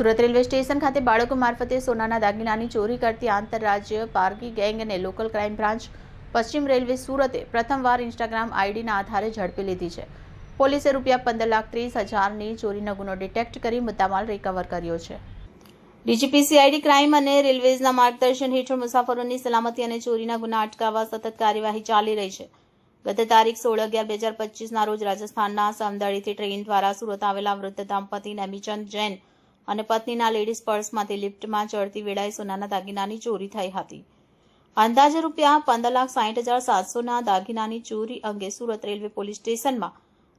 Surat railway station ખાતે બાળકો મારફતે સોનાના દાગીનાની ચોરી કરતી આંતરરાજ્ય પારકી ગેંગને લોકલ ક્રાઇમ બ્રાન્ચ પશ્ચિમ રેલવે સુરતે પ્રથમવાર ઇન્સ્ટાગ્રામ આઈડીના આધારે ઝડપી લીધી છે. પોલીસે ₹15,30,000ની ચોરીનો ગુનો ડિટેક્ટ કરી મુદ્દામાલ રિકવર કર્યો છે. ડીજીપીસીઆઈડી ક્રાઇમ અને રેલવેઝના માર્ગદર્શન હેઠળ મુસાફરોની સલામતી અને ચોરીના ગુના અટકાવવા સતત કાર્યવાહી ચાલી રહી છે. ગત તારીખ 16/11/2025ના રોજ રાજસ્થાનના સમદળીથી ટ્રેન દ્વારા સુરત આવેલા વૃદ્ધ દંપતી નેમીચંદ જૈન અને પત્નીના લેડીઝ પર્સમાંથી લિફ્ટમાં ચડતી વેળાએ સોનાના દાગીનાની ચોરી થઈ હતી. અંદાજે ₹15,60,700ના દાગીનાની ચોરી અંગે સુરત રેલવે પોલીસ સ્ટેશનમાં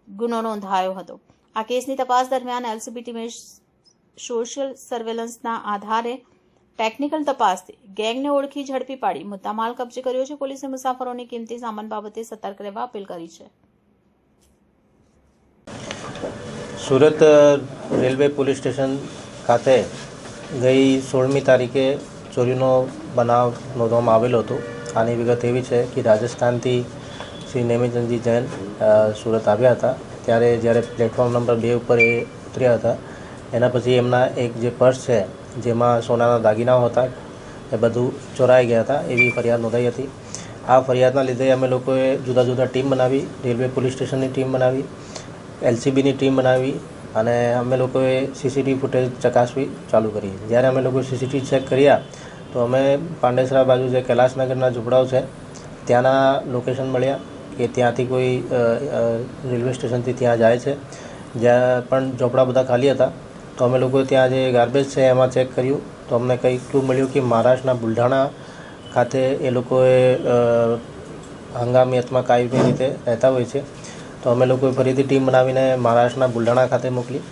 ગુનો નોંધાયો હતો. આ કેસની તપાસ દરમિયાન એલસીબી ટીમે સોશિયલ સર્વેલન્સના આધારે ટેકનિકલ તપાસથી ગેંગને ઓળખી ઝડપી પાડી મુદ્દામાલ કબજે કર્યો છે. પોલીસે મુસાફરોની કિંમતી સામાન બાબતે સતર્ક રહેવા અપીલ કરી છે. સુરત રેલવે પોલીસ સ્ટેશન ખાતે ગઈ 16મી તારીખે ચોરીનો બનાવ નોંધવામાં આવેલો હતો. આની વિગત એવી છે કે રાજસ્થાનથી શ્રી નેમીચંદજી જૈન સુરત આવ્યા હતા. જ્યારે પ્લેટફોર્મ નંબર 2 ઉપર એ ઉતર્યા હતા, એના પછી એમના એક જે પર્સ છે જેમાં સોનાના દાગીનાઓ હતા એ બધું ચોરાઈ ગયા હતા એવી ફરિયાદ નોંધાઈ હતી. આ ફરિયાદના લીધે અમે લોકોએ જુદા જુદા ટીમ બનાવી, રેલવે પોલીસ સ્ટેશનની ટીમ બનાવી, એલસીબીની ટીમ બનાવી અને અમે લોકોએ સીસીટીવી ફૂટેજ ચકાસવી ચાલુ કરી. જ્યારે અમે લોકો સીસીટીવી ચેક કર્યા તો અમે પાંડેસરા બાજુ જે કૈલાસનગરના ઝૂંપડાઓ છે ત્યાંના લોકેશન મળ્યા કે ત્યાંથી કોઈ રેલવે સ્ટેશનથી ત્યાં જાય છે. જ્યાં પણ ઝૂંપડા બધા ખાલી હતા તો અમે લોકો ત્યાં જે ગાર્બેજ છે એમાં ચેક કર્યું તો અમને કંઈ ક્લુ મળ્યું કે મહારાષ્ટ્રના બુલઢાણા ખાતે એ લોકોએ હંગામી અથવા કાયમી રીતે રહેતા હોય છે. તો અમે લોકોએ ફરીથી ટીમ બનાવીને મહારાષ્ટ્રના બુલઢાણા ખાતે મોકલી.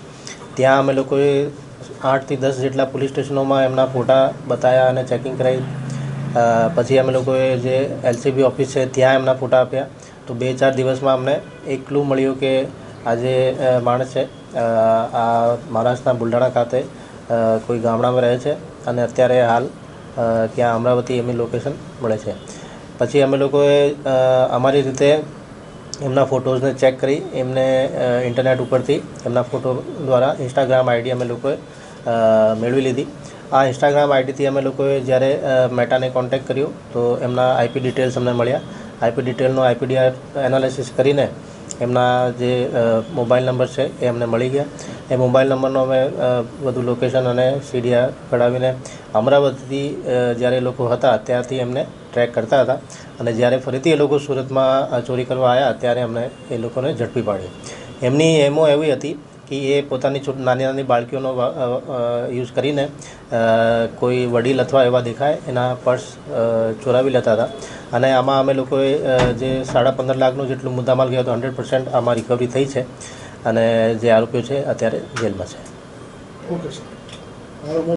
ત્યાં અમે લોકોએ 8 થી 10 જેટલા પોલીસ સ્ટેશનોમાં એમના ફોટા બતાવ્યા અને ચેકિંગ કરાવી. પછી અમે લોકોએ જે એલસીબી ઓફિસ છે ત્યાં એમના ફોટા આપ્યા. તો 2-4 દિવસમાં અમને એક ક્લુ મળ્યું કે આ જે માણસ છે આ મહારાષ્ટ્રના બુલઢાણા ખાતે કોઈ ગામડામાં રહે છે અને અત્યારે હાલ ત્યાં અમરાવતી એમની લોકેશન મળે છે. પછી અમે લોકોએ અમારી રીતે એમના ફોટોઝને ચેક કરી એમને ઇન્ટરનેટ ઉપરથી એમના ફોટો દ્વારા ઇન્સ્ટાગ્રામ આઈડી અમે લોકોએ મેળવી લીધી. આ ઇન્સ્ટાગ્રામ આઈડીથી અમે લોકોએ જ્યારે મેટાને કોન્ટેક્ટ કર્યો તો એમના આઈપી ડિટેલ્સ અમને મળ્યા. આઈપી ડિટેલનો આઈપીડીઆર એનાલિસિસ કરીને એમના જે મોબાઈલ નંબર છે એ અમને મળી ગયા. એ મોબાઈલ નંબરનો અમે બધું લોકેશન અને સીડીઆર કઢાવીને અમરાવતીથી જ્યારે એ લોકો હતા ત્યારથી એમને ટ્રેક કરતા હતા અને જ્યારે ફરીથી એ લોકો સુરતમાં ચોરી કરવા આવ્યા ત્યારે અમને એ લોકોને ઝડપી પાડ્યા. એમની એમો એવી હતી કે એ પોતાની નાની નાની બાળકીઓનો યુઝ કરીને કોઈ વડીલ અથવા એવા દેખાય એના પર્સ ચોરાવી લેતા હતા અને આમાં અમે લોકોએ જે 15.5 લાખનું જેટલું મુદ્દામાલ ગયો હતો 100% આમાં રિકવરી થઈ છે અને જે આરોપીઓ છે અત્યારે જેલમાં છે. Okay sir.